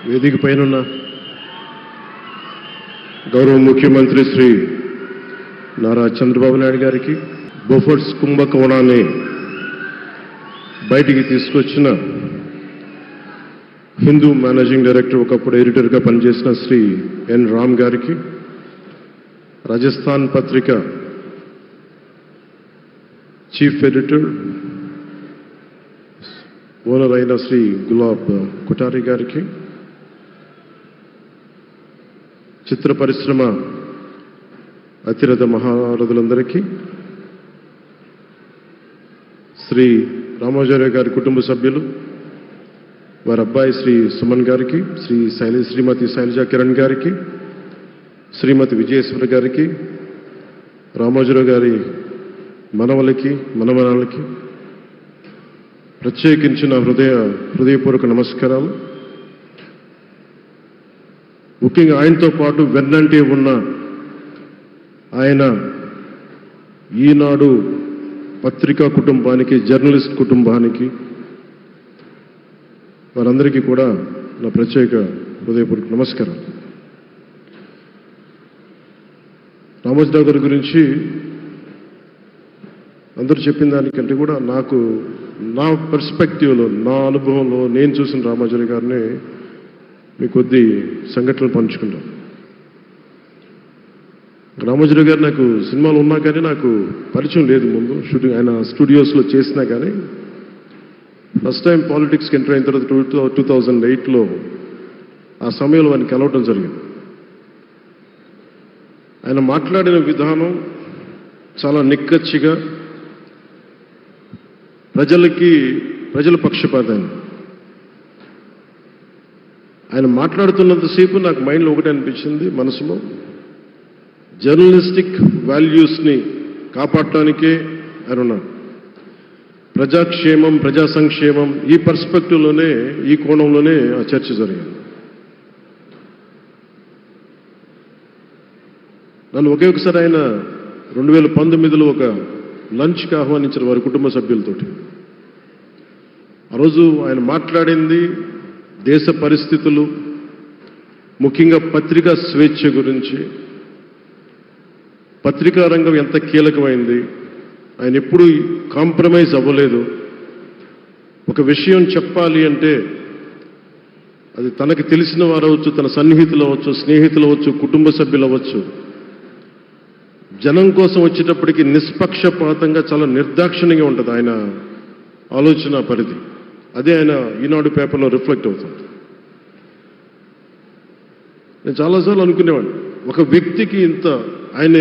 వేదిక పైన గౌరవ ముఖ్యమంత్రి శ్రీ నారా చంద్రబాబు నాయుడు గారికి బొఫర్స్ కుంభకోణాన్ని బయటికి తీసుకొచ్చిన హిందూ మేనేజింగ్ డైరెక్టర్ ఒకప్పుడు ఎడిటర్గా పనిచేసిన శ్రీ ఎన్ రామ్ గారికి, రాజస్థాన్ పత్రిక చీఫ్ ఎడిటర్ ఓనర్ అయిన శ్రీ గులాబ్ కుటారి గారికి, చిత్ర పరిశ్రమ అతిరథ మహారథులందరికీ, శ్రీ రామాచార్య గారి కుటుంబ సభ్యులు, వారి అబ్బాయి శ్రీ సుమన్ గారికి, శ్రీమతి శైలజా కిరణ్ గారికి, శ్రీమతి విజయేశ్వరి గారికి, రామాచార్య గారి మనవలకి మనమనాలకి ప్రత్యేకించిన హృదయపూర్వక నమస్కారాలు. ముఖ్యంగా ఆయనతో పాటు వెన్నంటే ఉన్న ఆయన ఈనాడు పత్రికా కుటుంబానికి, జర్నలిస్ట్ కుటుంబానికి, వారందరికీ కూడా నా ప్రత్యేక హృదయపూర్వక నమస్కారం. రామోజీరావు గారి గురించి అందరూ చెప్పిన దానికంటే కూడా నాకు నా పర్స్పెక్టివ్లో, నా అనుభవంలో నేను చూసిన రామోజీరావు గారిని మీ కొద్ది సంఘటనలు పంచుకుంటాను. రామోజీరావు గారు నాకు సినిమాలు ఉన్నా కానీ నాకు పరిచయం లేదు. ముందు షూటింగ్ ఆయన స్టూడియోస్లో చేసినా కానీ ఫస్ట్ టైం పాలిటిక్స్కి ఎంటర్ అయిన తర్వాత 2008లో ఆ సమయంలో ఆయన కలవటం జరిగింది. ఆయన మాట్లాడిన విధానం చాలా నిక్కచ్చిగా, ప్రజల పక్షపాతాన్ని. ఆయన మాట్లాడుతున్నంతసేపు నాకు మైండ్లో ఒకటే అనిపించింది, మనసులో జర్నలిస్టిక్ వాల్యూస్ని కాపాడటానికే ఆయన ఉన్నాడు. ప్రజాక్షేమం, ప్రజా సంక్షేమం, ఈ పర్స్పెక్టివ్లోనే, ఈ కోణంలోనే ఆ చర్చ జరిగింది. నన్ను ఒకే ఒకసారి ఆయన 2019లో ఒక లంచ్కి ఆహ్వానించారు వారి కుటుంబ సభ్యులతోటి. ఆ రోజు ఆయన మాట్లాడింది దేశ పరిస్థితులు, ముఖ్యంగా పత్రికా స్వేచ్ఛ గురించి, పత్రికా రంగం ఎంత కీలకమైంది. ఆయన ఎప్పుడూ కాంప్రమైజ్ అవ్వలేదు. ఒక విషయం చెప్పాలి అంటే అది తనకి తెలిసిన వారు అవ్వచ్చు, తన సన్నిహితులు అవ్వచ్చు, స్నేహితులు అవ్వచ్చు, కుటుంబ సభ్యులు అవ్వచ్చు, జనం కోసం వచ్చేటప్పటికి నిష్పక్షపాతంగా చాలా నిర్దాక్షిణ్యంగా ఉంటుంది ఆయన ఆలోచన పరిధి. అదే ఆయన ఈనాడు పేపర్లో రిఫ్లెక్ట్ అవుతుంది. నేను చాలాసార్లు అనుకునేవాడిని, ఒక వ్యక్తికి ఇంత, ఆయన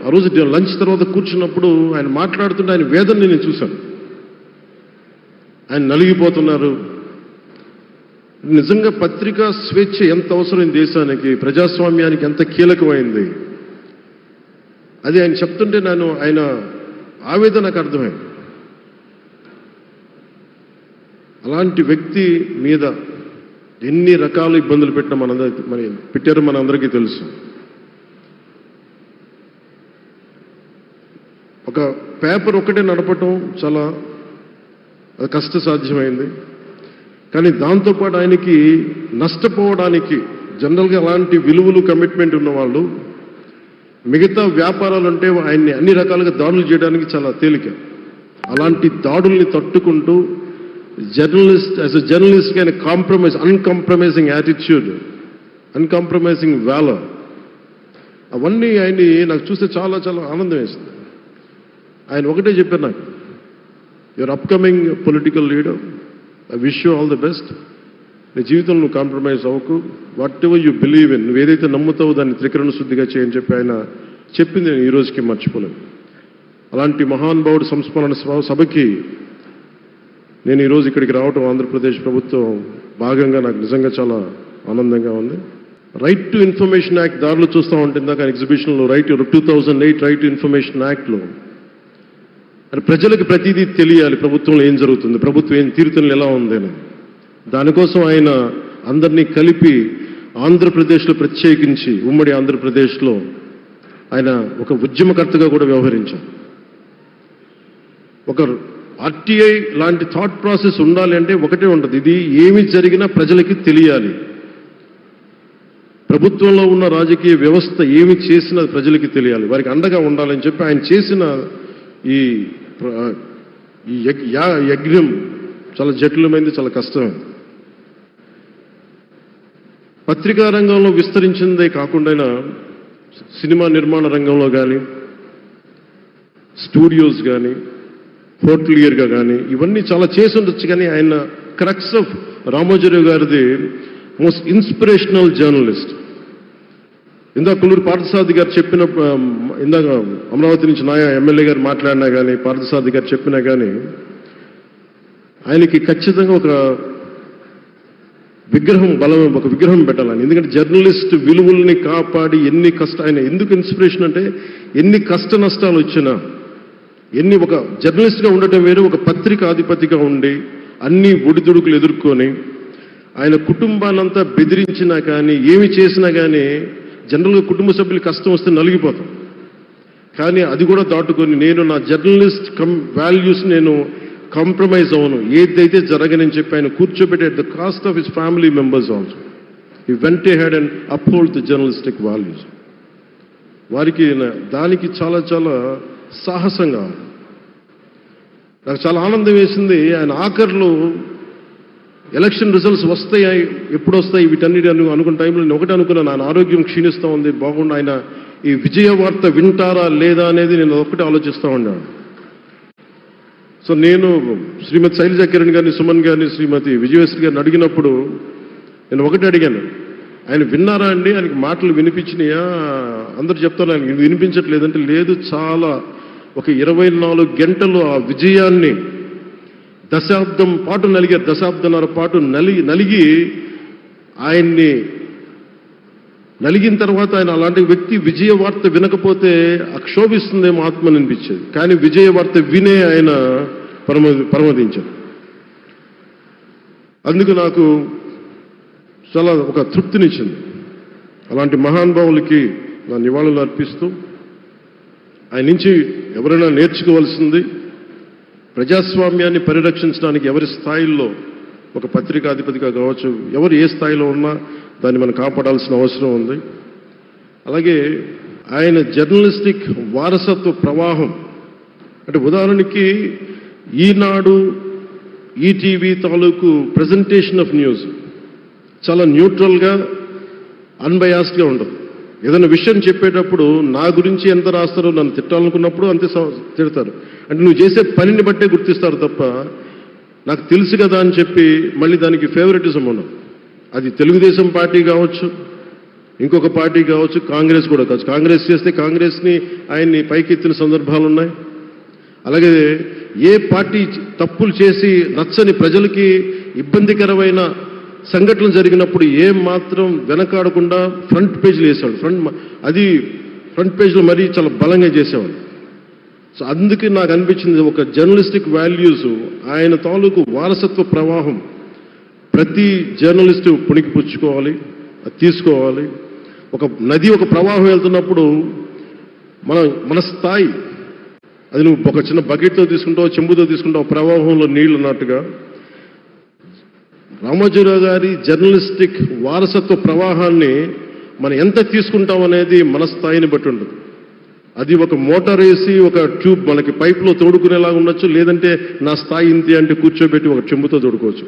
ఆ రోజు లంచ్ తర్వాత కూర్చున్నప్పుడు ఆయన మాట్లాడుతుంటే ఆయన వేదనని నేను చూశాను. ఆయన నలిగిపోతున్నారు. నిజంగా పత్రికా స్వేచ్ఛ ఎంత అవసరం దేశానికి, ప్రజాస్వామ్యానికి ఎంత కీలకమైంది, అది ఆయన చెప్తుంటే ఆయన ఆవేదన నాకు అర్థమైంది. అలాంటి వ్యక్తి మీద ఎన్ని రకాల ఇబ్బందులు పెట్టారో మనందరికీ తెలుసు. ఒక పేపర్ ఒకటే నడపటం చాలా కష్టసాధ్యమైంది. కానీ దాంతోపాటు ఆయనకి నష్టపోవడానికి, జనరల్గా అలాంటి విలువలు, కమిట్మెంట్ ఉన్నవాళ్ళు మిగతా వ్యాపారాలు అంటే ఆయన్ని అన్ని రకాలుగా దాడులు చేయడానికి చాలా తేలిక. అలాంటి దాడుల్ని తట్టుకుంటూ యాజ్ ఎ జర్నలిస్ట్ ఆయన అన్కాంప్రమైజింగ్ యాటిట్యూడ్, అన్కాంప్రమైజింగ్ వాలర్, అవన్నీ ఆయన్ని నాకు చూస్తే చాలా చాలా ఆనందం వేసింది. ఆయన ఒకటే చెప్పారు నాకు, your upcoming political leader, I wish you all the best. నీ జీవితంలో నువ్వు కాంప్రమైజ్ అవ్వకు, what ever you believe in, నువ్వు ఏదైతే నమ్ముతావో దాన్ని త్రికరణ శుద్ధిగా చేయని చెప్పి ఆయన చెప్పింది నేను ఈ రోజుకి మర్చిపోలేను. అలాంటి మహానుభావుడు సంస్మరణ సభకి నేను ఈరోజు ఇక్కడికి రావటం ఆంధ్రప్రదేశ్ ప్రభుత్వం భాగంగా నాకు నిజంగా చాలా ఆనందంగా ఉంది. రైట్ టు ఇన్ఫర్మేషన్ యాక్ట్ దారిలో చూస్తూ ఉంటుంది దాకా ఎగ్జిబిషన్లో 2008 రైట్ టు ఇన్ఫర్మేషన్ యాక్ట్లో ప్రజలకు ప్రతిదీ తెలియాలి, ప్రభుత్వంలో ఏం జరుగుతుంది, ప్రభుత్వం ఏం తీరుతెన్నులు ఎలా ఉంది అని. దానికోసం ఆయన అందరినీ కలిపి ఆంధ్రప్రదేశ్లో, ప్రత్యేకించి ఉమ్మడి ఆంధ్రప్రదేశ్లో ఆయన ఒక ఉద్యమకర్తగా కూడా వ్యవహరించారు. ఒక ఆర్టీఐ లాంటి థాట్ ప్రాసెస్ ఉండాలి అంటే ఒకటే ఉంటుంది, ఇది ఏమి జరిగినా ప్రజలకి తెలియాలి, ప్రభుత్వంలో ఉన్న రాజకీయ వ్యవస్థ ఏమి చేసినా ప్రజలకి తెలియాలి, వారికి అండగా ఉండాలని చెప్పి ఆయన చేసిన ఈ యజ్ఞం చాలా జటిలమైంది, చాలా కష్టమైంది. పత్రికా రంగంలో విస్తరించిందే కాకుండా సినిమా నిర్మాణ రంగంలో కానీ, స్టూడియోస్ కానీ, హోటలియర్గా కానీ ఇవన్నీ చాలా చేసి ఉండొచ్చు. కానీ ఆయన క్రక్స్ ఆఫ్ రామోజీరావు గారిది మోస్ట్ ఇన్స్పిరేషనల్ జర్నలిస్ట్. ఇందాక కొల్లూరు పార్థసారథి గారు చెప్పిన, ఇందాక అమరావతి నుంచి నాయ ఎమ్మెల్యే గారు మాట్లాడినా కానీ, పార్థసారథి గారు చెప్పినా కానీ ఆయనకి ఖచ్చితంగా ఒక విగ్రహం పెట్టాలని. ఎందుకంటే జర్నలిస్ట్ విలువల్ని కాపాడి ఆయన ఎందుకు ఇన్స్పిరేషన్ అంటే ఎన్ని కష్ట నష్టాలు వచ్చినా, ఒక జర్నలిస్ట్గా ఉండటం వేరు, ఒక పత్రిక అధిపతిగా ఉండి అన్ని ఒడిదుడుకులు ఎదుర్కొని ఆయన కుటుంబాన్నంతా బెదిరించినా కానీ, ఏమి చేసినా కానీ జనరల్గా కుటుంబ సభ్యులు కష్టం వస్తే నలిగిపోతాం. కానీ అది కూడా దాటుకొని నేను నా జర్నలిస్ట్ వాల్యూస్ నేను కాంప్రమైజ్ అవ్వను, ఏదైతే జరగనని చెప్పి ఆయన కూర్చోబెట్టి at the cost of his family members also he vent ahead and uphold the journalistic values. వారికి దానికి చాలా చాలా సాహసంగా నాకు చాలా ఆనందం వేసింది. ఆయన ఆఖరిలో ఎలక్షన్ రిజల్ట్స్ వస్తాయి, ఎప్పుడు వస్తాయి వీటన్నిటి అనుకున్న టైంలో నేను ఒకటి అనుకున్నాను, ఆయన ఆరోగ్యం క్షీణిస్తూ ఉంది, బాగుండు, ఆయన ఈ విజయ వార్త వింటారా లేదా అనేది నేను ఒకటి ఆలోచిస్తూ ఉన్నాను. సో నేను శ్రీమతి శైలజా కిరణ్ గారిని, సుమన్ గారిని, శ్రీమతి విజయశ్రీ గారిని అడిగినప్పుడు నేను ఒకటి అడిగాను, ఆయన విన్నారా అండి, ఆయనకి మాటలు వినిపించినాయా? అందరూ చెప్తాను ఆయన వినిపించట్లేదంటే, లేదు, చాలా ఒక 24 గంటలు ఆ విజయాన్ని దశాబ్దం పాటు నలిగారు, దశాబ్దన్నర పాటు నలిగి ఆయన్ని నలిగిన తర్వాత ఆయన అలాంటి వ్యక్తి విజయ వార్త వినకపోతే అక్షోభిస్తుందేమో ఆత్మని అనిపించేది. కానీ విజయ వార్త వినే ఆయన పరమదించారు. అందుకు నాకు చాలా ఒక తృప్తినిచ్చింది. అలాంటి మహానుభావులకి నా నివాళులు అర్పిస్తూ ఆయన నుంచి ఎవరైనా నేర్చుకోవాల్సింది, ప్రజాస్వామ్యాన్ని పరిరక్షించడానికి ఎవరి స్థాయిల్లో, ఒక పత్రికాధిపతిగా కావచ్చు, ఎవరు ఏ స్థాయిలో ఉన్నా దాన్ని మనం కాపాడాల్సిన అవసరం ఉంది. అలాగే ఆయన జర్నలిస్టిక్ వారసత్వ ప్రవాహం అంటే ఉదాహరణకి ఈనాడు, ఈటీవీ తాలూకు ప్రజెంటేషన్ ఆఫ్ న్యూస్ చాలా న్యూట్రల్గా, అన్బయాస్డ్గా ఉండదు. ఏదైనా విషయం చెప్పేటప్పుడు నా గురించి ఎంత రాస్తారో, నన్ను తిట్టాలనుకున్నప్పుడు అంతే తిడతారు. అంటే నువ్వు చేసే పనిని బట్టే గుర్తిస్తారు తప్ప నాకు తెలుసు కదా అని చెప్పి మళ్ళీ దానికి ఫేవరెటిజం ఉండదు. అది తెలుగుదేశం పార్టీ కావచ్చు, ఇంకొక పార్టీ కావచ్చు, కాంగ్రెస్ కూడా కావచ్చు. కాంగ్రెస్ చేస్తే కాంగ్రెస్ని ఆయన్ని పైకెత్తిన సందర్భాలు ఉన్నాయి. అలాగే ఏ పార్టీ తప్పులు చేసి నచ్చని ప్రజలకి ఇబ్బందికరమైన సంఘటనలు జరిగినప్పుడు ఏం మాత్రం వెనకాడకుండా ఫ్రంట్ పేజీలు వేసేవాడు. ఫ్రంట్ పేజీలో మరీ చాలా బలంగా చేసేవాడు. సో అందుకే నాకు అనిపించింది ఒక జర్నలిస్టిక్ వాల్యూస్, ఆయన తాలూకు వారసత్వ ప్రవాహం ప్రతి జర్నలిస్టు పుణికిపుచ్చుకోవాలి, తీసుకోవాలి. ఒక నది ఒక ప్రవాహం వెళ్తున్నప్పుడు మన స్థాయి, అది నువ్వు ఒక చిన్న బకెట్తో తీసుకుంటావు, చెంబుతో తీసుకుంటావు, ప్రవాహంలో నీళ్ళు అన్నట్టుగా రామోజీరావు గారి జర్నలిస్టిక్ వారసత్వ ప్రవాహాన్ని మనం ఎంత తీసుకుంటాం అనేది మన స్థాయిని బట్టి ఉంటుంది. అది ఒక మోటార్ వేసి ఒక ట్యూబ్ మనకి పైప్లో తోడుకునేలాగా ఉండొచ్చు, లేదంటే నా స్థాయి ఇంతే అంటే కూర్చోబెట్టి ఒక చెంబుతో తోడుకోవచ్చు.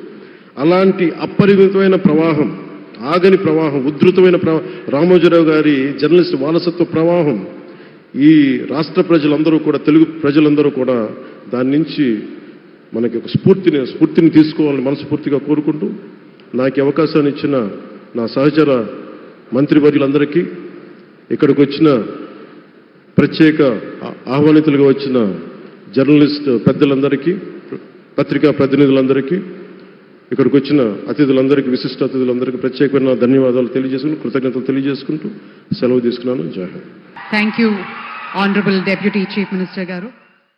అలాంటి అపరిమితమైన ప్రవాహం, ఆగని ప్రవాహం, ఉధృతమైన రామోజీరావు గారి జర్నలిస్ట్ వారసత్వ ప్రవాహం ఈ రాష్ట్ర ప్రజలందరూ కూడా, తెలుగు ప్రజలందరూ కూడా దాని నుంచి మనకి ఒక స్ఫూర్తిని తీసుకోవాలని మనస్ఫూర్తిగా కోరుకుంటూ, నాకు అవకాశాన్ని ఇచ్చిన నా సహచర మంత్రివర్యులందరికీ, ఇక్కడికి వచ్చిన ప్రత్యేక ఆహ్వానితులుగా వచ్చిన జర్నలిస్ట్ పెద్దలందరికీ, పత్రికా ప్రతినిధులందరికీ, ఇక్కడికి వచ్చిన అతిథులందరికీ, విశిష్ట అతిథులందరికీ ప్రత్యేకమైన ధన్యవాదాలు తెలియజేసుకుంటూ, కృతజ్ఞతలు తెలియజేసుకుంటూ సెలవు తీసుకున్నాను. జై Hind. Thank you honourable deputy chief minister గారు.